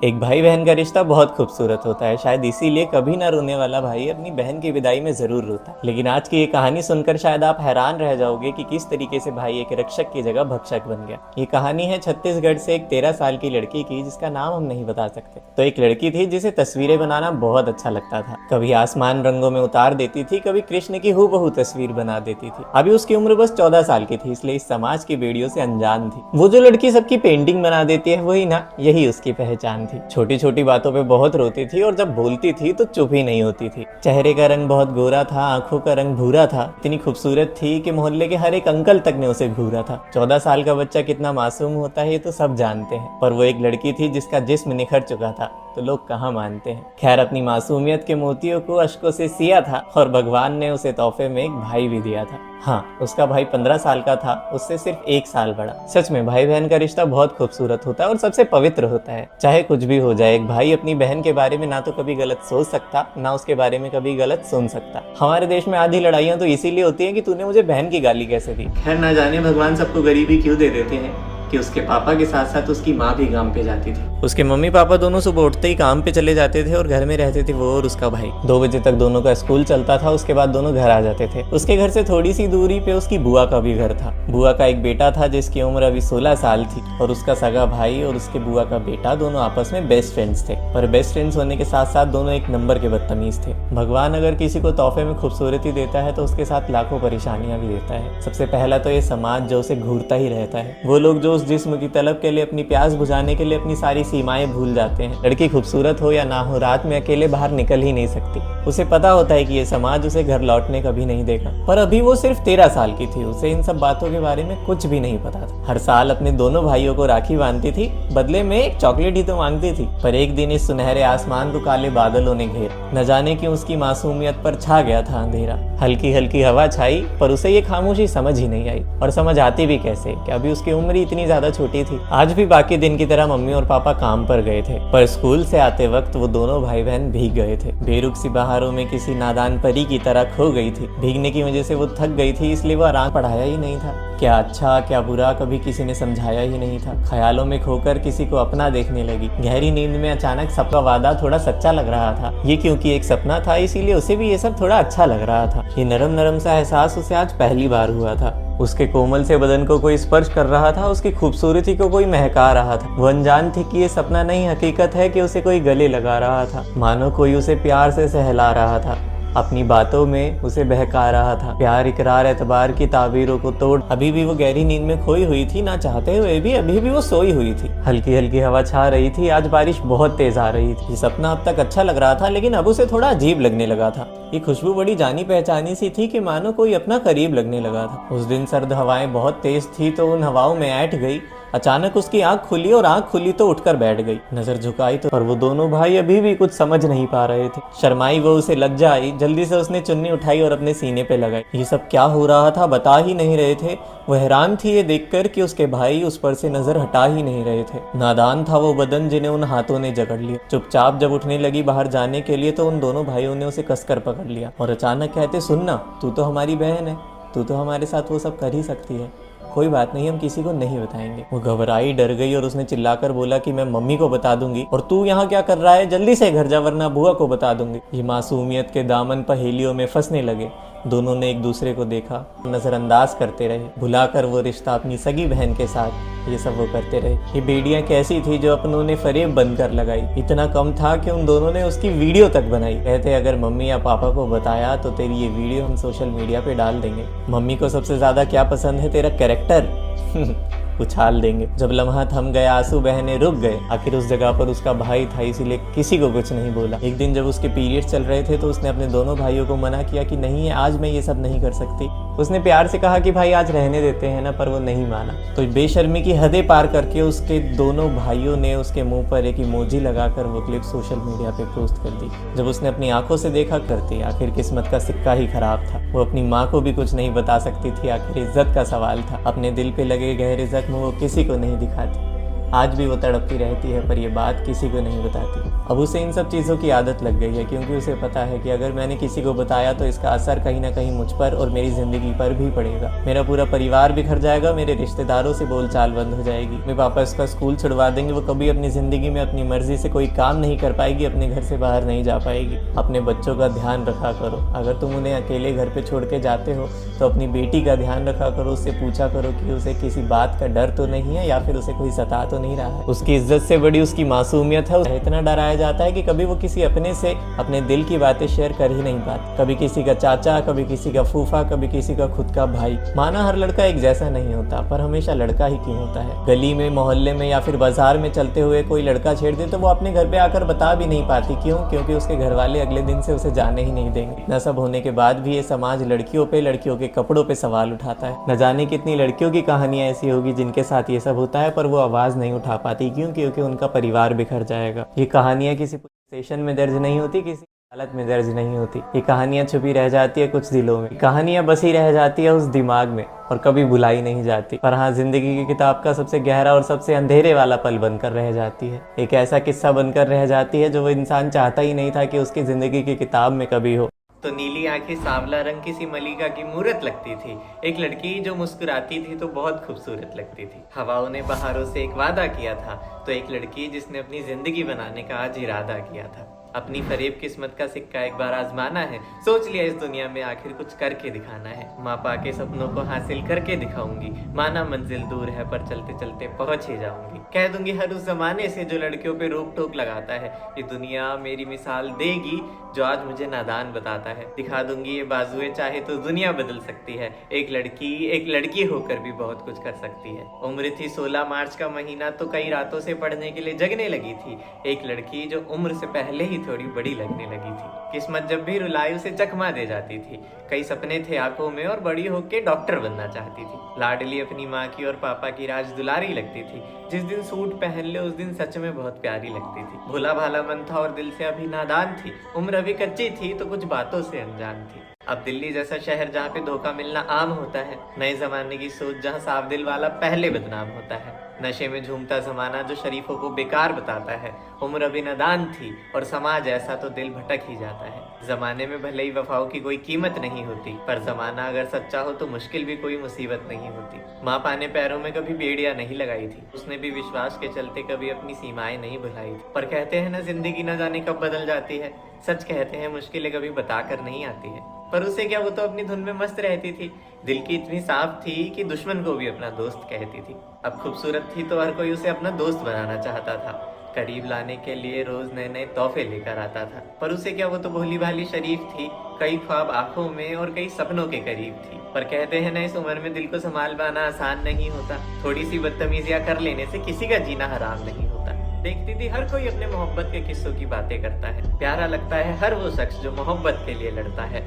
एक भाई बहन का रिश्ता बहुत खूबसूरत होता है। शायद इसीलिए कभी ना रोने वाला भाई अपनी बहन की विदाई में जरूर रोता है। लेकिन आज की ये कहानी सुनकर शायद आप हैरान रह जाओगे कि किस तरीके से भाई एक रक्षक की जगह भक्षक बन गया। ये कहानी है छत्तीसगढ़ से एक 13 साल की लड़की की, जिसका नाम हम नहीं बता सकते। तो एक लड़की थी जिसे तस्वीरें बनाना बहुत अच्छा लगता था। कभी आसमान रंगों में उतार देती थी, कभी कृष्ण की हूबहू तस्वीर बना देती थी। अभी उसकी उम्र बस 14 साल की थी, इसलिए इस समाज की बेड़ियों से अनजान थी। वो जो लड़की सबकी पेंटिंग बना देती है, वही ना, यही उसकी पहचान थी। छोटी छोटी बातों पे बहुत रोती थी और जब बोलती थी तो चुप ही नहीं होती थी। चेहरे का रंग बहुत गोरा था, आंखों का रंग भूरा था। इतनी खूबसूरत थी कि मोहल्ले के हर एक अंकल तक ने उसे घूरा था। 14 साल का बच्चा कितना मासूम होता है ये तो सब जानते हैं, पर वो एक लड़की थी जिसका जिस्म निखर चुका था, तो लोग कहाँ मानते हैं। खैर, अपनी मासूमियत के मोतियों को अश्कों से सिया था और भगवान ने उसे तोहफे में एक भाई भी दिया था। हाँ, उसका भाई 15 साल का था, उससे सिर्फ 1 साल बड़ा। सच में भाई बहन का रिश्ता बहुत खूबसूरत होता है और सबसे पवित्र होता है। चाहे कुछ भी हो जाए, एक भाई अपनी बहन के बारे में ना तो कभी गलत सोच सकता, ना उसके बारे में कभी गलत सुन सकता। हमारे देश में आधी लड़ाइयाँ तो इसीलिए होती है कि तूने मुझे बहन की गाली कैसे दी। खैर, ना जाने भगवान सबको गरीबी क्यों दे देते हैं कि उसके पापा के साथ साथ उसकी माँ भी काम पे जाती थी। उसके मम्मी पापा दोनों सुबह उठते ही काम पे चले जाते थे और घर में रहते थे वो और उसका भाई। 2 बजे तक दोनों का स्कूल चलता था, उसके बाद दोनों घर आ जाते थे। उसके घर से थोड़ी सी दूरी पे उसकी बुआ का भी घर था। बुआ का एक बेटा था जिसकी उम्र अभी 16 साल थी और उसका सगा भाई और उसके बुआ का बेटा दोनों आपस में बेस्ट फ्रेंड्स थे। पर बेस्ट फ्रेंड्स होने के साथ साथ दोनों एक नंबर के बदतमीज थे। भगवान अगर किसी को तोहफे में खूबसूरती देता है तो उसके साथ लाखों परेशानियां भी देता है। सबसे पहला तो ये समाज जो उसे घूरता ही रहता है। वो लोग जो उस जिस्म की तलब के लिए, अपनी प्यास बुझाने के लिए अपनी सारी सीमाएं भूल जाते हैं। लड़की खूबसूरत हो या ना हो, रात में अकेले बाहर निकल ही नहीं सकती। उसे पता होता है कि ये समाज उसे घर लौटने कभी नहीं देगा। पर अभी वो सिर्फ 13 साल की थी, उसे इन सब बातों के बारे में कुछ भी नहीं पता था। हर साल अपने दोनों भाइयों को राखी बांधती थी, बदले में एक चॉकलेट ही तो मांगती थी। पर एक दिन इस सुनहरे आसमान को काले बादलों ने घेर। न जाने क्यों उसकी मासूमियत पर छा गया था अंधेरा। हल्की हल्की हवा छाई, पर उसे ये खामोशी समझ ही नहीं आई। और समझ आती भी कैसे कि अभी उसकी उम्र ही इतनी ज्यादा छोटी थी। आज भी बाकी दिन की तरह मम्मी और पापा काम पर गए थे, पर स्कूल से आते वक्त वो दोनों भाई बहन भीग गए थे। बेरुख सी बहारों में किसी नादान परी की तरह खो गई थी। भीगने की वजह से वो थक गई थी, इसलिए वो आराम पढ़ाया ही नहीं था। क्या अच्छा क्या बुरा कभी किसी ने समझाया ही नहीं था। ख्यालों में खोकर किसी को अपना देखने लगी। गहरी नींद में अचानक सबका वादा थोड़ा सच्चा लग रहा था। ये क्योंकि एक सपना था, इसीलिए उसे भी ये सब थोड़ा अच्छा लग रहा था। ये नरम नरम सा एहसास उसे आज पहली बार हुआ था। उसके कोमल से बदन को कोई स्पर्श कर रहा था, उसकी खूबसूरती को कोई महका रहा था। वो अनजान थी कि ये सपना नहीं हकीकत है, कि उसे कोई गले लगा रहा था, मानो कोई उसे प्यार से सहला रहा था, अपनी बातों में उसे बहका रहा था। प्यार, इकरार, एतबार की ताबीरों को तोड़ अभी भी वो गहरी नींद में खोई हुई थी। ना चाहते हुए भी अभी भी वो सोई हुई थी। हल्की हल्की हवा छा रही थी। आज बारिश बहुत तेज आ रही थी। ये सपना अब तक अच्छा लग रहा था, लेकिन अब उसे थोड़ा अजीब लगने लगा था। ये खुशबू बड़ी जानी पहचानी सी थी कि मानो कोई अपना करीब लगने लगा था। उस दिन सर्द हवाएं बहुत तेज थी तो उन हवाओं में ऐंठ गई। अचानक उसकी आंख खुली और आंख खुली तो उठकर बैठ गई। नजर झुकाई तो, पर वो दोनों भाई अभी भी कुछ समझ नहीं पा रहे थे। शर्माई वो उसे लज्जा आई। जल्दी से उसने चुन्नी उठाई और अपने सीने पे लगाई। ये सब क्या हो रहा था बता ही नहीं रहे थे। वो हैरान थी ये देखकर कि उसके भाई उस पर से नजर हटा ही नहीं रहे थे। नादान था वो बदन जिन्हें उन हाथों ने जकड़ लिया। चुपचाप जब उठने लगी बाहर जाने के लिए तो उन दोनों भाइयों ने उसे कसकर पकड़ लिया और अचानक कहते, सुनना, तू तो हमारी बहन है, तू तो हमारे साथ वो सब कर ही सकती है। कोई बात नहीं, हम किसी को नहीं बताएंगे। वो घबराई, डर गई और उसने चिल्लाकर बोला कि मैं मम्मी को बता दूंगी। और तू यहाँ क्या कर रहा है? जल्दी से घर जा वरना बुआ को बता दूंगी। ये मासूमियत के दामन पहेलियों में फंसने लगे। दोनों ने एक दूसरे को देखा, नजरअंदाज करते रहे। भुलाकर वो रिश्ता अपनी सगी बहन के साथ ये सब वो करते रहे। ये बेड़ियां कैसी थी जो अपनों ने फरेब बनकर लगाई। इतना कम था कि उन दोनों ने उसकी वीडियो तक बनाई। कहते, अगर मम्मी या पापा को बताया तो तेरी ये वीडियो हम सोशल मीडिया पे डाल देंगे। मम्मी को सबसे ज्यादा क्या पसंद है? तेरा कैरेक्टर। उछाल देंगे। जब लम्हा थम गया, आंसू बहने रुक गए। आखिर उस जगह पर उसका भाई था, इसीलिए किसी को कुछ नहीं बोला। एक दिन जब उसके पीरियड्स चल रहे थे तो उसने अपने दोनों भाइयों को मना किया कि नहीं, आज मैं ये सब नहीं कर सकती। उसने प्यार से कहा कि भाई आज रहने देते हैं ना, पर वो नहीं माना। तो बेशर्मी की हदें पार करके उसके दोनों भाइयों ने उसके मुंह पर एक इमोजी लगाकर वो क्लिप सोशल मीडिया पे पोस्ट कर दी। जब उसने अपनी आंखों से देखा करती, आखिर किस्मत का सिक्का ही खराब था। वो अपनी माँ को भी कुछ नहीं बता सकती थी, आखिर इज्जत का सवाल था। अपने दिल पे लगे गहरे जख्म वो किसी को नहीं दिखाती। आज भी वो तड़पती रहती है, पर ये बात किसी को नहीं बताती। अब उसे इन सब चीज़ों की आदत लग गई है, क्योंकि उसे पता है कि अगर मैंने किसी को बताया तो इसका असर कहीं ना कहीं मुझ पर और मेरी ज़िंदगी पर भी पड़ेगा। मेरा पूरा परिवार बिखर जाएगा, मेरे रिश्तेदारों से बोलचाल बंद हो जाएगी, मेरे पापा इसका स्कूल छुड़वा देंगे, वो कभी अपनी ज़िंदगी में अपनी मर्जी से कोई काम नहीं कर पाएगी, अपने घर से बाहर नहीं जा पाएगी। अपने बच्चों का ध्यान रखा करो। अगर तुम उन्हें अकेले घर पे छोड़ के जाते हो तो अपनी बेटी का ध्यान रखा करो। उससे पूछा करो कि उसे किसी बात का डर तो नहीं है या फिर उसे कोई सता तो नहीं रहा है। उसकी इज्जत से बड़ी उसकी मासूमियत है। उसे इतना डराया जाता है कि कभी वो किसी अपने से अपने दिल की बातें शेयर कर ही नहीं पाता। कभी किसी का चाचा, कभी किसी का फूफा, कभी किसी का खुद का भाई। माना हर लड़का एक जैसा नहीं होता, पर हमेशा लड़का ही क्यों होता है। गली में, मोहल्ले में या फिर बाजार में चलते हुए कोई लड़का छेड़ दे तो वो अपने घर पे आकर बता भी नहीं पाती। क्यों? क्योंकि उसके घर वाले अगले दिन से उसे जाने ही नहीं देंगे। इतना सब होने के बाद भी ये समाज लड़कियों पे, लड़कियों के कपड़ों पे सवाल उठाता है। न जाने कितनी लड़कियों की कहानियां ऐसी होगी जिनके साथ ये सब होता है, पर वो आवाज नहीं उठा पाती। क्यों? क्योंकि उनका परिवार बिखर जाएगा। ये कहानियां किसी स्टेशन में दर्ज नहीं होती, किसी हालत में दर्ज नहीं होती। ये कहानियां छुपी रह जाती है कुछ दिलों में, कहानियां बसी रह जाती है उस दिमाग में और कभी भुलाई नहीं जाती। पर हाँ, जिंदगी की किताब का सबसे गहरा और सबसे अंधेरे वाला पल बनकर रह जाती है। एक ऐसा किस्सा बनकर रह जाती है जो वो इंसान चाहता ही नहीं था कि उसकी जिंदगी की किताब में कभी हो। तो नीली आंखें, सांवला रंग, किसी मलिका की मूरत लगती थी। एक लड़की जो मुस्कुराती थी तो बहुत खूबसूरत लगती थी। हवाओं ने बहारों से एक वादा किया था, तो एक लड़की जिसने अपनी जिंदगी बनाने का आज इरादा किया था। अपनी फरेब किस्मत का सिक्का एक बार आजमाना है। सोच लिया इस दुनिया में आखिर कुछ करके दिखाना है। माँ पा के सपनों को हासिल करके दिखाऊंगी। माना मंजिल दूर है पर चलते चलते पहुंच ही जाऊंगी। कह दूंगी हर उस जमाने से जो लड़कियों पे रोक टोक लगाता है, ये दुनिया मेरी मिसाल देगी जो आज मुझे नादान बताता है। दिखा दूंगी ये बाजुए, चाहे तो दुनिया बदल सकती है। एक लड़की होकर भी बहुत कुछ कर सकती है। उम्र थी 16 मार्च का महीना, तो कई रातों से पढ़ने के लिए जगने लगी थी। एक लड़की जो उम्र से पहले ही थोड़ी बड़ी लगने लगी थी। किस्मत जब भी रुलाई उसे चकमा दे जाती थी। कई सपने थे आंखों में और बड़ी होके डॉक्टर बनना चाहती थी। लाडली अपनी माँ की और पापा की राज दुलारी लगती थी। जिस दिन सूट पहन ले उस दिन सच में बहुत प्यारी लगती थी। भोला भाला मन था और दिल से अभी नादान थी। उम्र अभी कच्ची थी तो कुछ बातों से अनजान थी। अब दिल्ली जैसा शहर जहाँ पे धोखा मिलना आम होता है, नए जमाने की सोच जहाँ साफ दिल वाला पहले बदनाम होता है, नशे में झूमता जमाना जो शरीफों को बेकार बताता है। उम्र अभी नादान थी और समाज ऐसा तो दिल भटक ही जाता है। जमाने में भले ही वफाओं की कोई कीमत नहीं होती, पर जमाना अगर सच्चा हो तो मुश्किल भी कोई मुसीबत नहीं होती। माँ पाने पैरों में कभी बेड़ियां नहीं लगाई थी। उसने भी विश्वास के चलते कभी अपनी सीमाएं नहीं भुलाई थी। पर कहते हैं ना, जिंदगी न जाने कब बदल जाती है। सच कहते हैं मुश्किलें कभी बताकर नहीं आती है। पर उसे क्या, वो तो अपनी धुन में मस्त रहती थी। दिल की इतनी साफ थी कि दुश्मन को भी अपना दोस्त कहती थी। अब खूबसूरत थी तो हर कोई उसे अपना दोस्त बनाना चाहता था। करीब लाने के लिए रोज नए नए तोहफे लेकर आता था। पर उसे क्या, वो तो भोली भाली शरीफ थी। कई ख्वाब आंखों में और कई सपनों के करीब थी। पर कहते हैं ना, इस उम्र में दिल को संभाल पाना आसान नहीं होता। थोड़ी सी बदतमीजियां कर लेने से किसी का जीना हराम नहीं होता। देखती थी हर कोई अपने मोहब्बत के किस्सों की बातें करता है। प्यारा लगता है हर वो शख्स जो मोहब्बत के लिए लड़ता है।